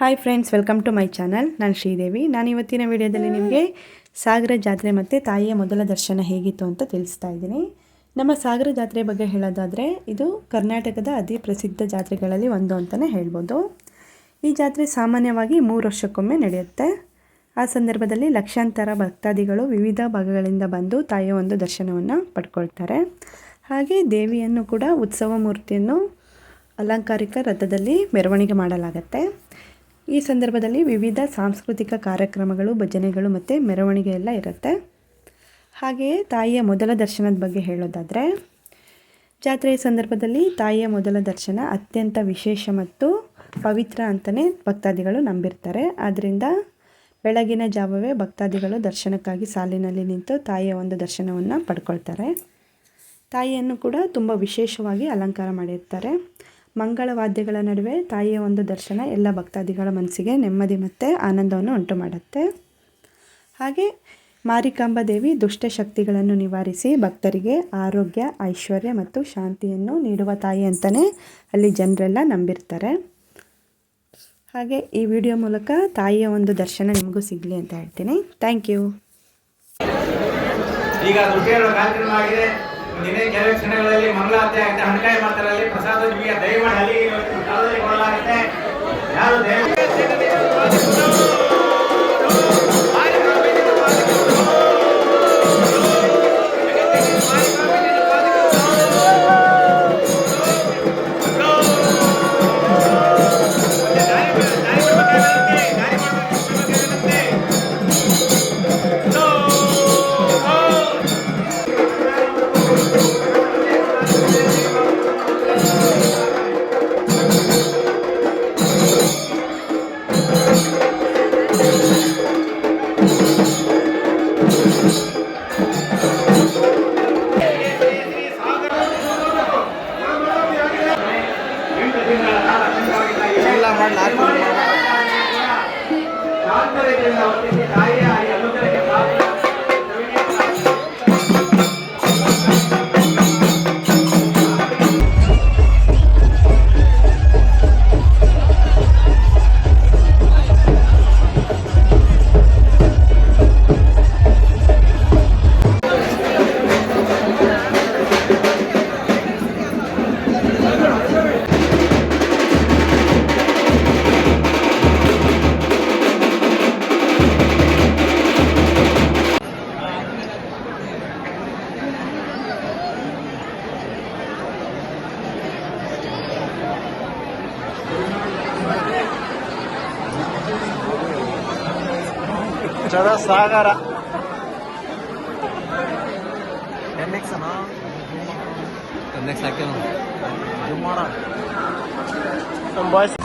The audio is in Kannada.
Hi friends, welcome to my channel. ನಾನು ಶ್ರೀದೇವಿ. ನಾನು ಇವತ್ತಿನ ವಿಡಿಯೋದಲ್ಲಿ ನಿಮಗೆ ಸಾಗರ ಜಾತ್ರೆ ಮತ್ತು ತಾಯಿಯ ಮೊದಲ ದರ್ಶನ ಹೇಗಿತ್ತು ಅಂತ ತಿಳಿಸ್ತಾ ಇದ್ದೀನಿ. ನಮ್ಮ ಸಾಗರ ಜಾತ್ರೆ ಬಗ್ಗೆ ಹೇಳೋದಾದರೆ ಇದು ಕರ್ನಾಟಕದ ಅತಿ ಪ್ರಸಿದ್ಧ ಜಾತ್ರೆಗಳಲ್ಲಿ ಒಂದು ಅಂತಲೇ ಹೇಳ್ಬೋದು. ಈ ಜಾತ್ರೆ ಸಾಮಾನ್ಯವಾಗಿ 3 ವರ್ಷಕ್ಕೊಮ್ಮೆ ನಡೆಯುತ್ತೆ. ಆ ಸಂದರ್ಭದಲ್ಲಿ ಲಕ್ಷಾಂತರ ಭಕ್ತಾದಿಗಳು ವಿವಿಧ ಭಾಗಗಳಿಂದ ಬಂದು ತಾಯಿಯ ಒಂದು ದರ್ಶನವನ್ನು ಪಡ್ಕೊಳ್ತಾರೆ. ಹಾಗೆ ದೇವಿಯನ್ನು ಕೂಡ ಉತ್ಸವ ಮೂರ್ತಿಯನ್ನು ಅಲಂಕಾರಿಕ ರಥದಲ್ಲಿ ಮೆರವಣಿಗೆ ಮಾಡಲಾಗುತ್ತೆ. ಈ ಸಂದರ್ಭದಲ್ಲಿ ವಿವಿಧ ಸಾಂಸ್ಕೃತಿಕ ಕಾರ್ಯಕ್ರಮಗಳು, ಭಜನೆಗಳು ಮತ್ತು ಮೆರವಣಿಗೆ ಎಲ್ಲ ಇರುತ್ತೆ. ಹಾಗೆಯೇ ತಾಯಿಯ ಮೊದಲ ದರ್ಶನದ ಬಗ್ಗೆ ಹೇಳೋದಾದರೆ, ಜಾತ್ರೆಯ ಸಂದರ್ಭದಲ್ಲಿ ತಾಯಿಯ ಮೊದಲ ದರ್ಶನ ಅತ್ಯಂತ ವಿಶೇಷ ಮತ್ತು ಪವಿತ್ರ ಅಂತಲೇ ಭಕ್ತಾದಿಗಳು ನಂಬಿರ್ತಾರೆ. ಆದ್ದರಿಂದ ಬೆಳಗಿನ ಜಾವವೇ ಭಕ್ತಾದಿಗಳು ದರ್ಶನಕ್ಕಾಗಿ ಸಾಲಿನಲ್ಲಿ ನಿಂತು ತಾಯಿಯ ಒಂದು ದರ್ಶನವನ್ನು ಪಡ್ಕೊಳ್ತಾರೆ. ತಾಯಿಯನ್ನು ಕೂಡ ತುಂಬ ವಿಶೇಷವಾಗಿ ಅಲಂಕಾರ ಮಾಡಿರ್ತಾರೆ. ಮಂಗಳವಾದ್ಯಗಳ ನಡುವೆ ತಾಯಿಯ ಒಂದು ದರ್ಶನ ಎಲ್ಲ ಭಕ್ತಾದಿಗಳ ಮನಸ್ಸಿಗೆ ನೆಮ್ಮದಿ ಮತ್ತು ಆನಂದವನ್ನು ಉಂಟು ಮಾಡುತ್ತೆ. ಹಾಗೆ ಮಾರಿಕಾಂಬಾ ದೇವಿ ದುಷ್ಟಶಕ್ತಿಗಳನ್ನು ನಿವಾರಿಸಿ ಭಕ್ತರಿಗೆ ಆರೋಗ್ಯ, ಐಶ್ವರ್ಯ ಮತ್ತು ಶಾಂತಿಯನ್ನು ನೀಡುವ ತಾಯಿ ಅಂತಲೇ ಅಲ್ಲಿ ಜನರೆಲ್ಲ ನಂಬಿರ್ತಾರೆ. ಹಾಗೆ ಈ ವಿಡಿಯೋ ಮೂಲಕ ತಾಯಿಯ ಒಂದು ದರ್ಶನ ನಿಮಗೂ ಸಿಗಲಿ ಅಂತ ಹೇಳ್ತೀನಿ. Thank you. ಈಗ ಕಾರ್ಯಕ್ರಮ ಆಗಿದೆ. ದಿನ ಕೆಲವು ಕ್ಷಣಗಳಲ್ಲಿ ಮಂಗಳಾರತಿ ಆಗುತ್ತೆ. ಹಣಕಾಯಿ ಮಾತರಲ್ಲಿ ಪ್ರಸಾದ ನಿಮಗೆ ದಯಮಾಡಿ ಅಲ್ಲಿಗೆ ಕೊಡಲಾಗುತ್ತೆ. ಯಾರು ಸಾಗರ ಬಾಯ್ಸ್